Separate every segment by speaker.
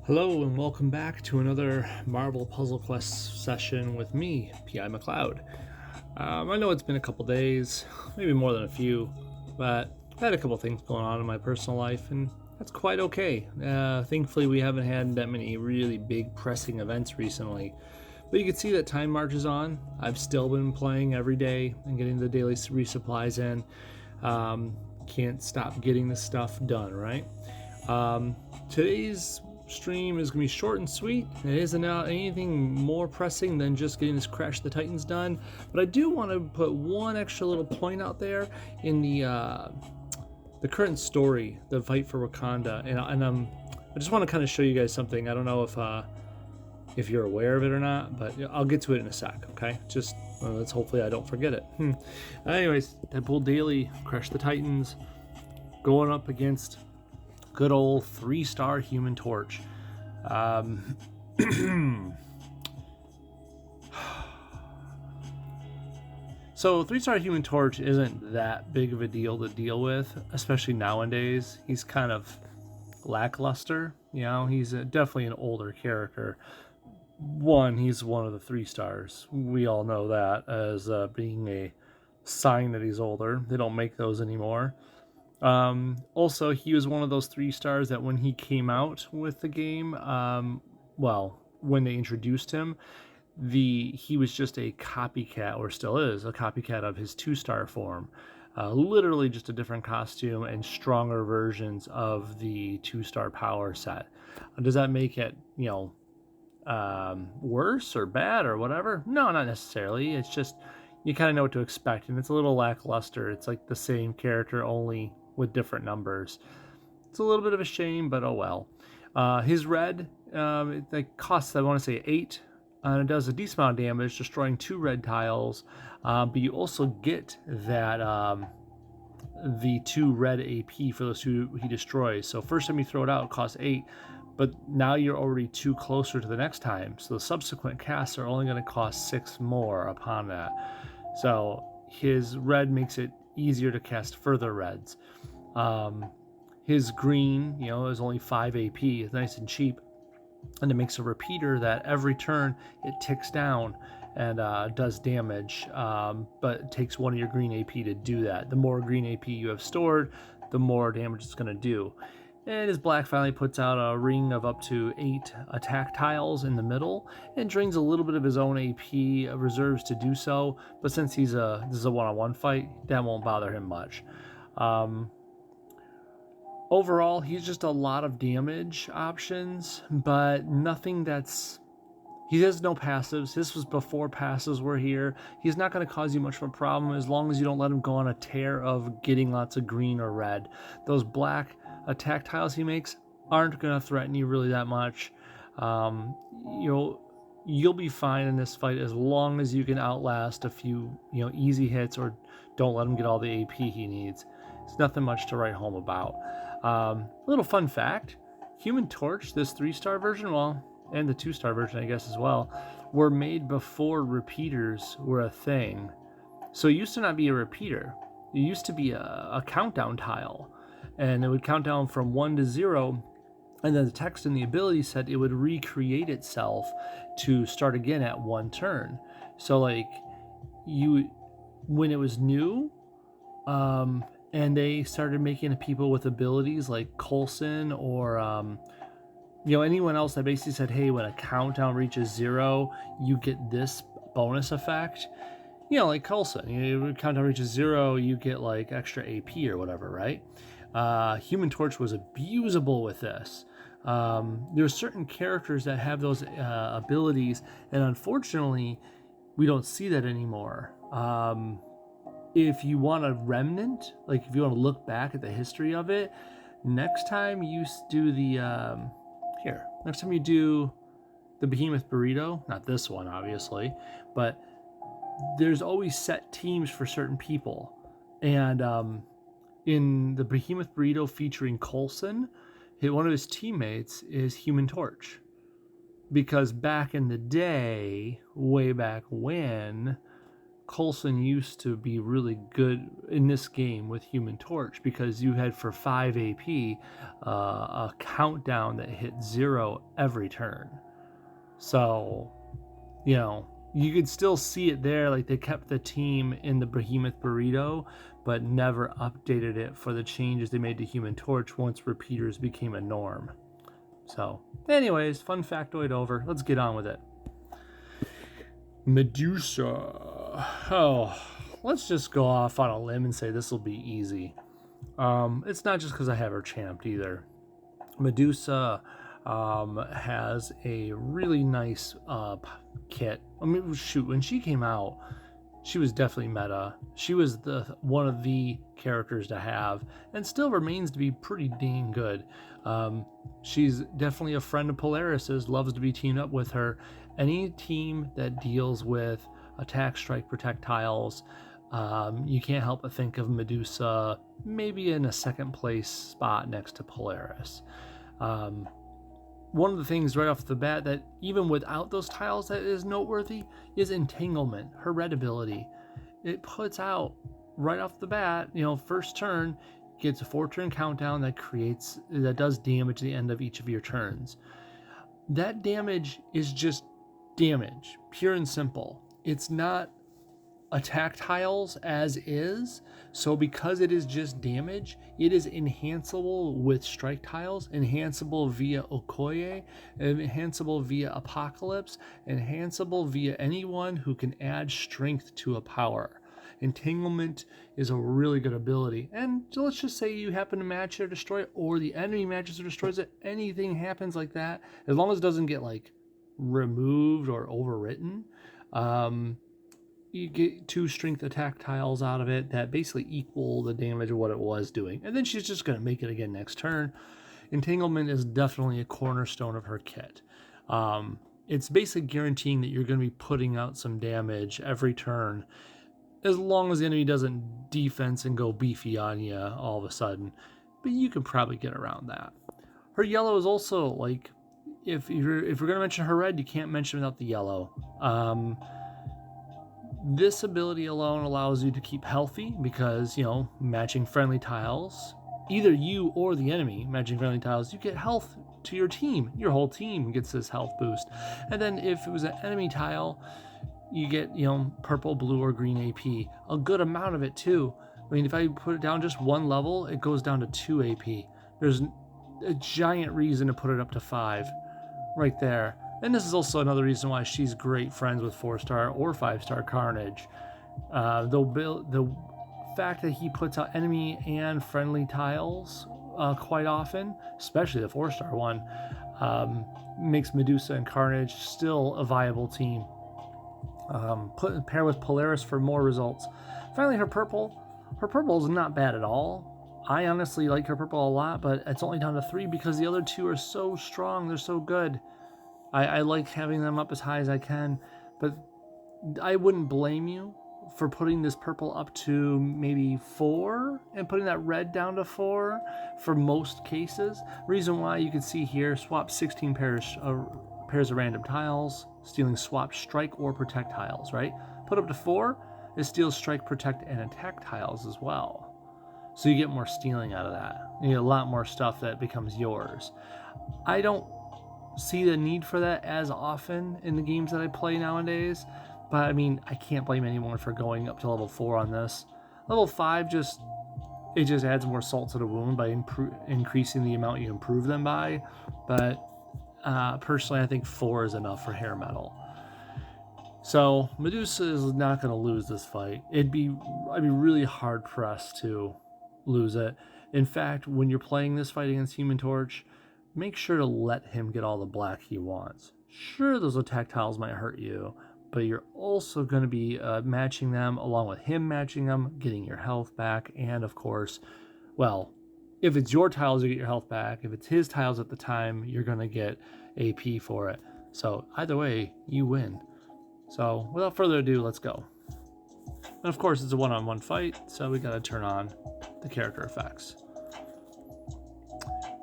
Speaker 1: Hello and welcome back to another Marvel Puzzle Quest session with me, P.I. McLeod. I know it's been a couple days, maybe more than a few, but I've had a couple things going on in my personal life, and that's quite okay. Thankfully, we haven't had that many really big pressing events recently, but you can see that time marches on. I've still been playing every day and getting the daily resupplies in. Can't stop getting this stuff done, right? Today's stream is going to be short and sweet. It isn't anything more pressing than just getting this Crash the Titans done, but I do want to put one extra little point out there in the current story, the fight for Wakanda, and I just want to kind of show you guys something. I don't know if you're aware of it or not, but I'll get to it in a sec. Okay, just let's hopefully I don't forget it. Anyways, Deadpool Daily, Crash the Titans, going up against good old 3-star Human Torch. So 3-star Human Torch isn't that big of a deal to deal with, especially nowadays. He's kind of lackluster. You know, he's definitely an older character. He's one of the 3 stars. We all know that as being a sign that he's older. They don't make those anymore. Also, he was one of those 3 stars that when he came out with the game, when they introduced him, he was just a copycat, or still is a copycat of his 2-star form. Literally just a different costume and stronger versions of the 2-star power set. Does that make it, worse or bad or whatever? No, not necessarily. It's just you kind of know what to expect, and it's a little lackluster. It's like the same character, only with different numbers. It's a little bit of a shame, but oh well. His red, it costs, I want to say 8, and it does a decent amount of damage, destroying 2 red tiles. But you also get that the 2 red AP for those 2 he destroys. So first time you throw it out, it costs 8, but now you're already 2 closer to the next time. So the subsequent casts are only going to cost 6 more upon that. So his red makes it easier to cast further reds. His green, is only 5 AP. It's nice and cheap. And it makes a repeater that every turn it ticks down and does damage, but it takes 1 of your green AP to do that. The more green AP you have stored, the more damage it's going to do. And his black finally puts out a ring of up to 8 attack tiles in the middle and drains a little bit of his own AP reserves to do so. But since this is a one-on-one fight, that won't bother him much. Overall, he's just a lot of damage options, but nothing he has no passives. This was before passives were here. He's not going to cause you much of a problem as long as you don't let him go on a tear of getting lots of green or red. Those black attack tiles he makes aren't going to threaten you really that much. You'll be fine in this fight as long as you can outlast a few easy hits or don't let him get all the AP he needs. It's nothing much to write home about. Little fun fact, Human Torch, this 3-star version, and the 2-star version I guess as well, were made before repeaters were a thing. So it used to not be a repeater. It used to be a countdown tile, and it would count down from 1 to 0, and then the text in the ability said it would recreate itself to start again at 1 turn. So when it was new, and they started making people with abilities like Coulson or anyone else that basically said, hey, when a countdown reaches 0, you get this bonus effect. Like Coulson, when countdown reaches 0, you get like extra AP or whatever, right? Human Torch was abusable with this. There's certain characters that have those abilities, and unfortunately, we don't see that anymore. If you want a remnant, like if you want to look back at the history of it, next time you do next time you do the Behemoth Burrito, not this one obviously, but there's always set teams for certain people. And in the Behemoth Burrito featuring Coulson, one of his teammates is Human Torch. Because back in the day, way back when, Coulson used to be really good in this game with Human Torch because you had for 5 AP a countdown that hit 0 every turn. So, you know, you could still see it there. Like, they kept the team in the Behemoth Burrito, but never updated it for the changes they made to Human Torch once repeaters became a norm. So, anyways, fun factoid over. Let's get on with it. Medusa. Oh, let's just go off on a limb and say this will be easy. It's not just because I have her champed either. Medusa has a really nice kit. I mean, shoot, when she came out, she was definitely meta. She was one of the characters to have, and still remains to be pretty dang good. She's definitely a friend of Polaris's, loves to be teamed up with her. Any team that deals with attack, strike, projectiles, you can't help but think of Medusa maybe in a second place spot next to Polaris. One of the things right off the bat that even without those tiles that is noteworthy is Entanglement, her red ability. It puts out right off the bat, first turn, gets a 4-turn countdown that does damage at the end of each of your turns. That damage is just damage, pure and simple. It's not attack tiles as is, so because it is just damage, it is enhanceable with strike tiles, enhanceable via Okoye, enhanceable via Apocalypse, enhanceable via anyone who can add strength to a power. Entanglement is a really good ability, and let's just say you happen to match it or destroy it, or the enemy matches or destroys it, anything happens like that, as long as it doesn't get removed or overwritten, you get 2 strength attack tiles out of it that basically equal the damage of what it was doing. And then she's just going to make it again next turn. Entanglement is definitely a cornerstone of her kit. It's basically guaranteeing that you're going to be putting out some damage every turn, as long as the enemy doesn't defense and go beefy on you all of a sudden. But you can probably get around that. Her yellow is also, if we're going to mention her red, you can't mention without the yellow. This ability alone allows you to keep healthy because, matching friendly tiles, either you or the enemy matching friendly tiles, you get health to your team. Your whole team gets this health boost. And then if it was an enemy tile, you get, purple, blue, or green AP. A good amount of it too. I mean, if I put it down just 1 level, it goes down to 2 AP. There's a giant reason to put it up to 5 right there. And this is also another reason why she's great friends with 4-star or 5-star Carnage. The fact that he puts out enemy and friendly tiles quite often, especially the 4-star one, makes Medusa and Carnage still a viable team. Pair with Polaris for more results. Finally, her purple. Her purple is not bad at all. I honestly like her purple a lot, but it's only down to 3 because the other 2 are so strong. They're so good. I like having them up as high as I can, but I wouldn't blame you for putting this purple up to maybe 4 and putting that red down to 4 for most cases. Reason why you can see here, swap 16 pairs of random tiles, stealing swap strike or protect tiles, right? Put up to 4, it steals strike, protect, and attack tiles as well. So you get more stealing out of that. You get a lot more stuff that becomes yours. I don't see the need for that as often in the games that I play nowadays, but I mean, I can't blame anyone for going up to level 4 on this. Level 5 just adds more salt to the wound by increasing the amount you improve them by, but personally I think 4 is enough for hair metal. So Medusa is not going to lose this fight. I'd be really hard pressed to lose it. In fact, when you're playing this fight against Human Torch, make sure to let him get all the black he wants. Sure, those attack tiles might hurt you, but you're also going to be matching them along with him matching them, getting your health back, and of course, well, if it's your tiles, you get your health back. If it's his tiles at the time, you're going to get AP for it. So either way, you win. So without further ado, let's go. And of course, it's a one-on-one fight, so we got to turn on the character effects.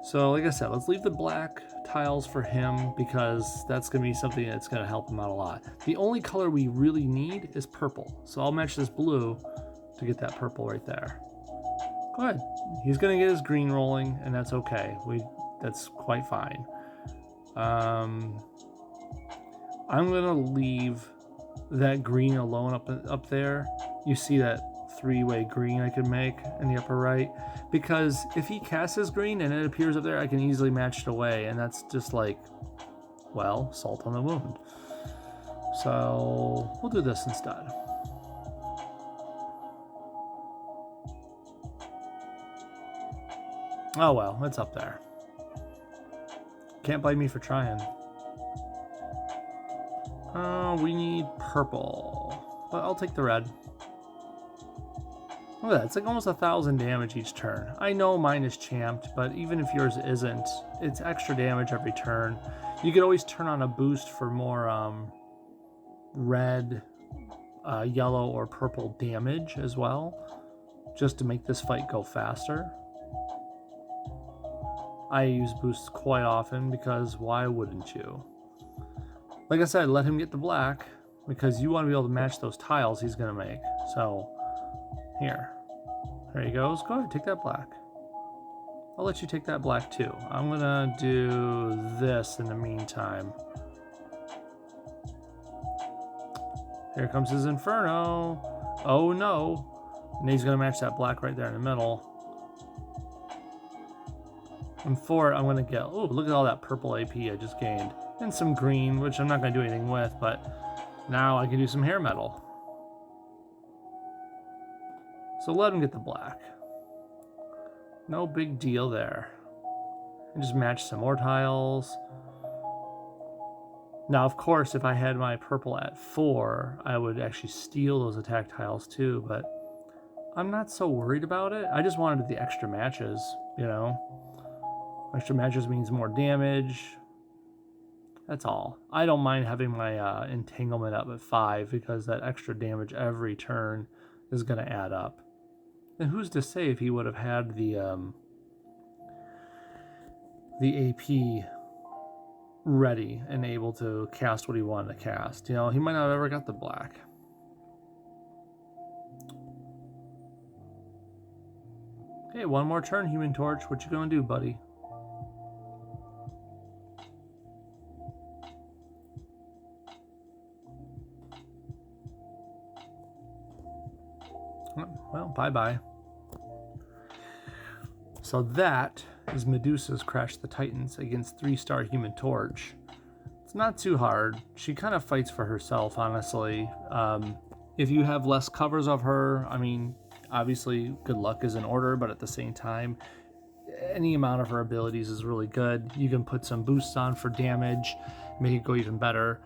Speaker 1: So like I said, let's leave the black tiles for him because that's going to be something that's going to help him out a lot. The only color we really need is purple. So I'll match this blue to get that purple right there. Go ahead. He's going to get his green rolling, and that's okay. That's quite fine. I'm going to leave that green alone up there. You see that three-way green I could make in the upper right, because if he casts his green and it appears up there, I can easily match it away, and that's just like, well, salt on the wound. So we'll do this instead. Oh well, it's up there. Can't blame me for trying. We need purple, but I'll take the red. Look at that, it's like almost 1,000 damage each turn. I know mine is champed, but even if yours isn't, it's extra damage every turn. You could always turn on a boost for more red, yellow, or purple damage as well, just to make this fight go faster. I use boosts quite often because why wouldn't you? Like I said, let him get the black because you want to be able to match those tiles he's going to make. So, here. There he goes. Go ahead, take that black. I'll let you take that black too. I'm going to do this in the meantime. Here comes his Inferno. Oh no. And he's going to match that black right there in the middle. And for it, I'm going to get... Oh, look at all that purple AP I just gained. And some green, which I'm not going to do anything with, but now I can do some hair metal. So let him get the black. No big deal there. And just match some more tiles. Now, of course, if I had my purple at 4, I would actually steal those attack tiles too, but I'm not so worried about it. I just wanted the extra matches, you know. Extra matches means more damage. That's all. I don't mind having my Entanglement up at 5 because that extra damage every turn is going to add up. And who's to say if he would have had the AP ready and able to cast what he wanted to cast. You know, he might not have ever got the black. Hey, one more turn, Human Torch. What you gonna do, buddy? Well, bye-bye. So that is Medusa's Crash the Titans against 3-star Human Torch. It's not too hard. She kind of fights for herself, honestly. If you have less covers of her, I mean, obviously good luck is in order, but at the same time, any amount of her abilities is really good. You can put some boosts on for damage, make it go even better.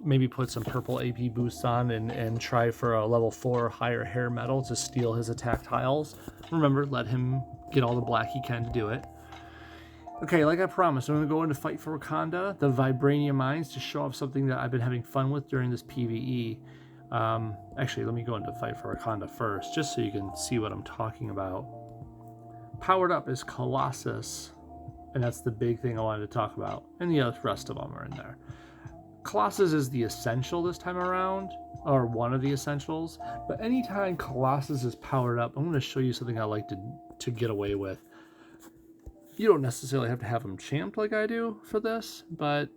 Speaker 1: Maybe put some purple AP boosts on and try for a level 4 higher hair metal to steal his attack tiles. Remember, let him get all the black he can to do it. Okay, like I promised, I'm going to go into Fight for Wakanda, the Vibranium Mines, to show off something that I've been having fun with during this PvE. Actually, let me go into Fight for Wakanda first, just so you can see what I'm talking about. Powered up is Colossus, and that's the big thing I wanted to talk about, and the rest of them are in there. Colossus is the essential this time around, or one of the essentials, but anytime Colossus is powered up, I'm going to show you something I like to get away with. You don't necessarily have to have them champed like I do for this, but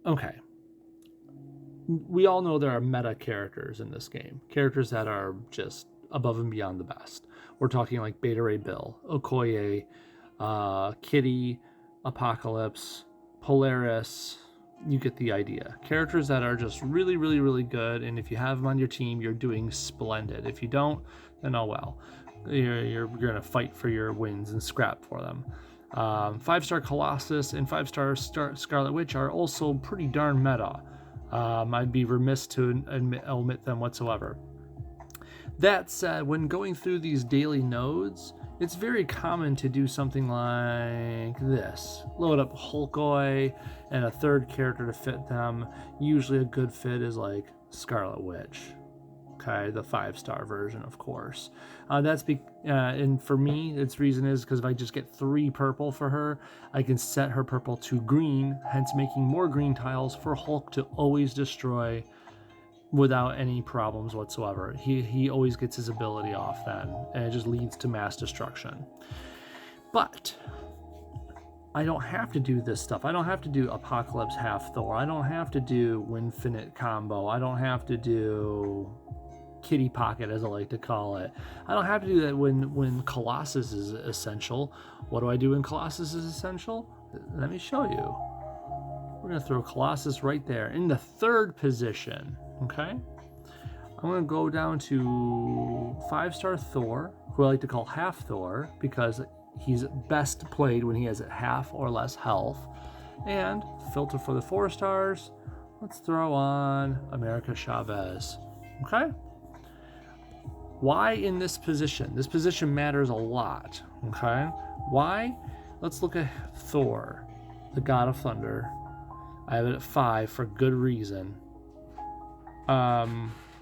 Speaker 1: okay. We all know there are meta characters in this game, characters that are just above and beyond the best. We're talking like Beta Ray Bill, Okoye, Kitty, Apocalypse, Polaris. You get the idea. Characters that are just really, really, really good, and if you have them on your team, you're doing splendid. If you don't, then oh well. You're going to fight for your wins and scrap for them. 5-star Colossus and 5-star Scarlet Witch are also pretty darn meta. I'd be remiss to omit them whatsoever. That said, when going through these daily nodes, it's very common to do something like this. Load up Hulkoi and a third character to fit them. Usually a good fit is like Scarlet Witch. Okay, the 5-star version, of course. And for me, its reason is because if I just get 3 purple for her, I can set her purple to green, hence making more green tiles for Hulk to always destroy without any problems whatsoever. He always gets his ability off then, and it just leads to mass destruction. But I don't have to do this stuff. I don't have to do Apocalypse half Thor. I don't have to do Winfinite combo. I don't have to do Kitty Pocket, as I like to call it. I don't have to do that when Colossus is essential. What do I do when Colossus is essential? Let me show you. We're going to throw Colossus right there in the 3rd position. Okay? I'm going to go down to 5-star Thor, who I like to call half Thor, because he's best played when he has half or less health. And filter for the 4 stars. Let's throw on America Chavez. Okay? Why in this position? This position matters a lot. Okay? Why? Let's look at Thor, the God of Thunder. I have it at 5 for good reason.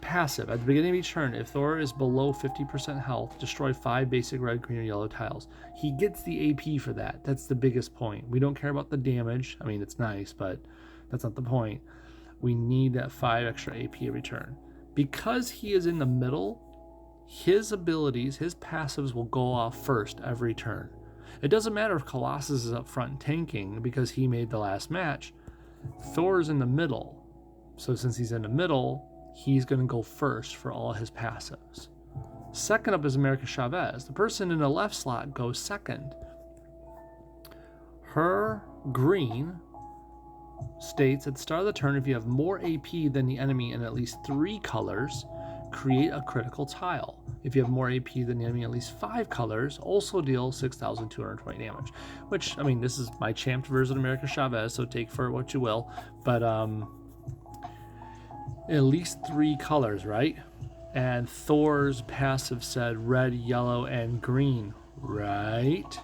Speaker 1: Passive. At the beginning of each turn, if Thor is below 50% health, destroy 5 basic red, green, or yellow tiles. He gets the AP for that. That's the biggest point. We don't care about the damage. I mean, it's nice, but that's not the point. We need that 5 extra AP every turn. Because he is in the middle, his abilities, his passives will go off first every turn. It doesn't matter if Colossus is up front tanking because he made the last match. Thor's in the middle. So since he's in the middle, he's going to go first for all his passives. Second up is America Chavez. The person in the left slot goes second. Her green states at the start of the turn, if you have more AP than the enemy in at least 3 colors, create a critical tile. If you have more AP than the enemy in at least 5 colors, also deal 6,220 damage. Which, I mean, this is my champed version of America Chavez, so take for what you will. But, at least 3 colors, right? And Thor's passive said red, yellow, and green, right?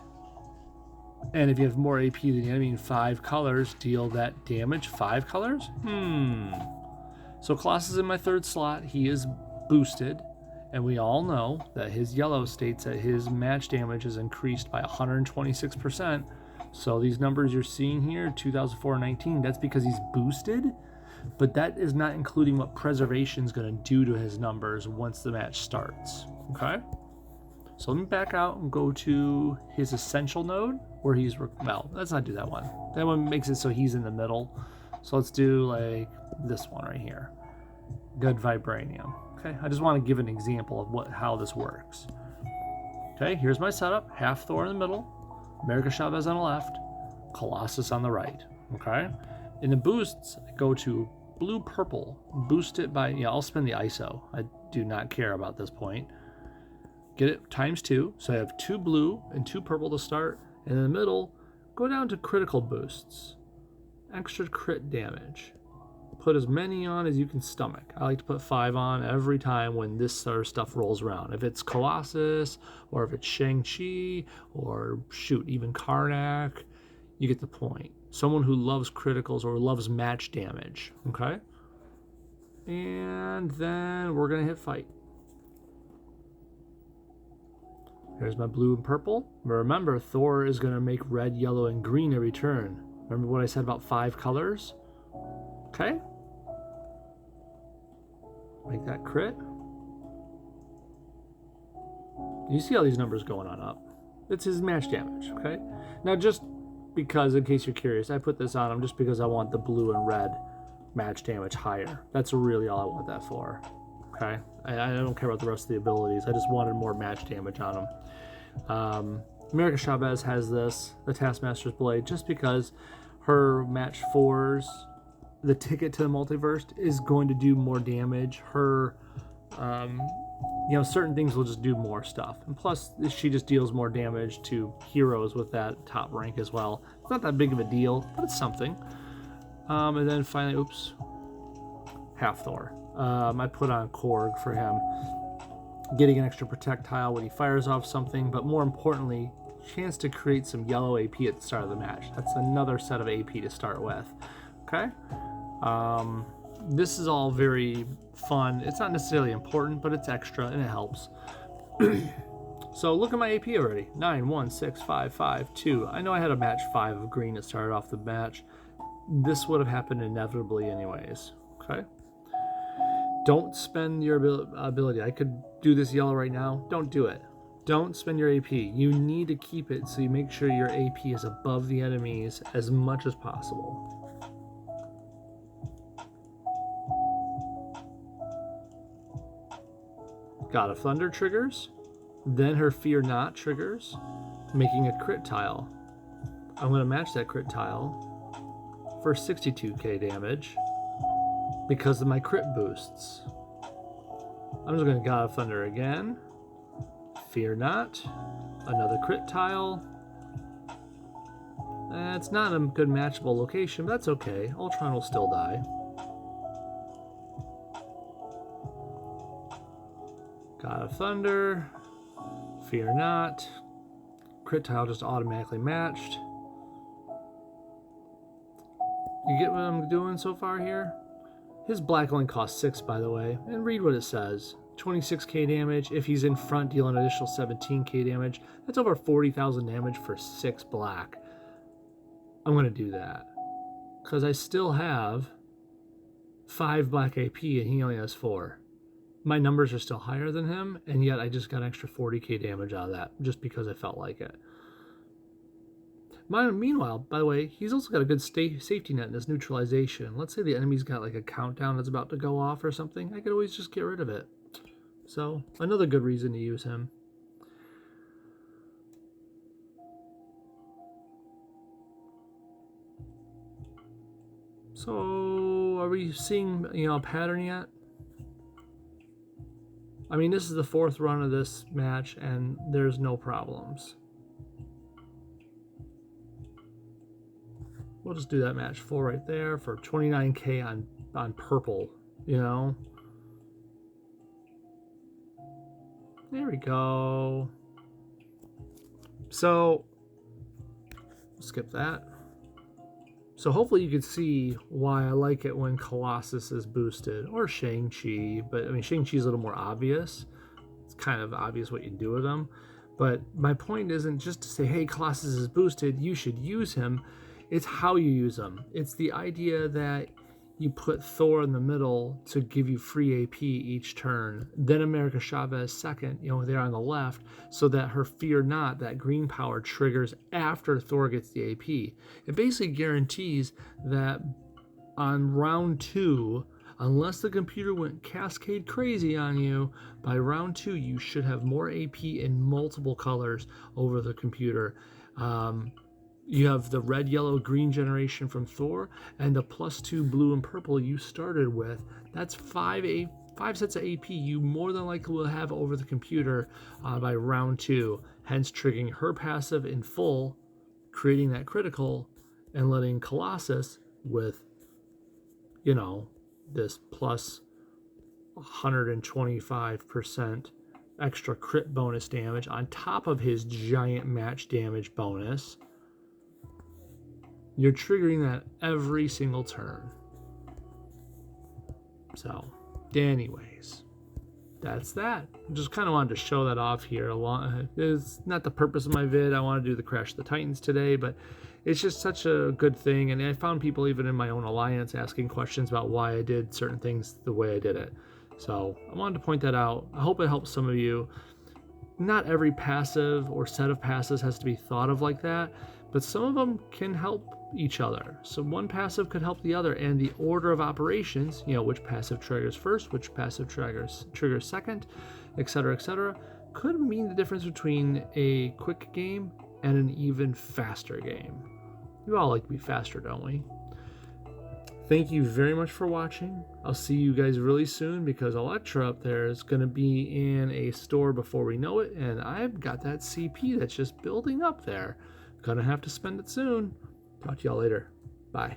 Speaker 1: And if you have more AP than the enemy in 5 colors, deal that damage 5 colors? So Colossus is in my 3rd slot. He is boosted, and we all know that his yellow states that his match damage is increased by 126%. So these numbers you're seeing here, 2004-19, that's because he's boosted. But that is not including what preservation is going to do to his numbers once the match starts. Okay? So let me back out and go to his essential node where he's... Well, let's not do that one. That one makes it so he's in the middle. So let's do like this one right here. Good Vibranium. Okay? I just want to give an example of how this works. Okay, here's my setup. Half Thor in the middle. America Chavez on the left. Colossus on the right. Okay? In the boosts, I go to blue-purple. Boost it by... Yeah, I'll spend the ISO. I do not care about this point. Get it times 2. So I have 2 blue and 2 purple to start. And in the middle, go down to critical boosts. Extra crit damage. Put as many on as you can stomach. I like to put 5 on every time when this sort of stuff rolls around. If it's Colossus, or if it's Shang-Chi, or shoot, even Karnak, you get the point. Someone who loves criticals or loves match damage, okay? And then we're gonna hit fight. Here's my blue and purple. But remember, Thor is gonna make red, yellow, and green every turn. Remember what I said about 5 colors? Okay. Make that crit. You see all these numbers going on up. It's his match damage, okay? Now just because, in case you're curious, I put this on him just because I want the blue and red match damage higher. That's really all I want that for. Okay? I don't care about the rest of the abilities. I just wanted more match damage on him. America Chavez has this, the Taskmasters Blade, just because her match 4s, the ticket to the multiverse, is going to do more damage. Her, certain things will just do more stuff. And plus, she just deals more damage to heroes with that top rank as well. It's not that big of a deal, but it's something. And then finally, half Thor. I put on Korg for him. Getting an extra projectile when he fires off something, but more importantly, chance to create some yellow AP at the start of the match. That's another set of AP to start with. Okay? this is all very fun. It's not necessarily important, but it's extra and it helps. So look at my AP already. 9, 1, 6, 5, 5, 2. I know I had a match 5 of green that started off the match. This would have happened inevitably anyways. Okay? Don't spend your ability. I could do this yellow right now. Don't do it. Don't spend your AP. You need to keep it so you make sure your AP is above the enemies as much as possible. God of Thunder triggers. Then her Fear Not triggers, making a crit tile. I'm going to match that crit tile for 62k damage because of my crit boosts. I'm just going to God of Thunder again. Fear Not. Another crit tile. It's not a good matchable location, but that's okay. Ultron will still die. God of Thunder. Fear Not. Crit tile just automatically matched. You get what I'm doing so far here? His black only costs 6, by the way. And read what it says. 26k damage. If he's in front, deal an additional 17k damage. That's over 40,000 damage for 6 black. I'm going to do that. Because I still have 5 black AP and he only has 4. My numbers are still higher than him, and yet I just got an extra 40k damage out of that, just because I felt like it. Meanwhile, by the way, he's also got a good safety net in his neutralization. Let's say the enemy's got like a countdown that's about to go off or something. I could always just get rid of it. So, another good reason to use him. So, are we seeing, a pattern yet? I mean, this is the 4th run of this match, and there's no problems. We'll just do that match 4 right there for 29k on purple, There we go. So, skip that. So hopefully you can see why I like it when Colossus is boosted, or Shang-Chi, but I mean Shang-Chi is a little more obvious. It's kind of obvious what you do with him. But my point isn't just to say, hey, Colossus is boosted, you should use him. It's how you use him. It's the idea that you put Thor in the middle to give you free AP each turn. Then America Chavez second, there on the left, so that her Fear Not, that green power, triggers after Thor gets the AP. It basically guarantees that on round 2, unless the computer went cascade crazy on you, by round 2 you should have more AP in multiple colors over the computer. You have the red, yellow, green generation from Thor, and the +2 blue and purple you started with. That's 5 sets of AP you more than likely will have over the computer by round 2, hence triggering her passive in full, creating that critical, and letting Colossus with, this plus 125% extra crit bonus damage on top of his giant match damage bonus. You're triggering that every single turn. So, anyways, that's that. Just kind of wanted to show that off here. It's not the purpose of my vid. I want to do the Crash of the Titans today, but it's just such a good thing. And I found people even in my own alliance asking questions about why I did certain things the way I did it. So I wanted to point that out. I hope it helps some of you. Not every passive or set of passives has to be thought of like that, but some of them can help each other. So one passive could help the other, and the order of operations, which passive triggers first, which passive triggers second, etc., could mean the difference between a quick game and an even faster game. We all like to be faster, don't we? Thank you very much for watching. I'll see you guys really soon, because Elektra up there is going to be in a store before we know it, and I've got that CP that's just building up there. Gonna have to spend it soon. Talk to y'all later. Bye.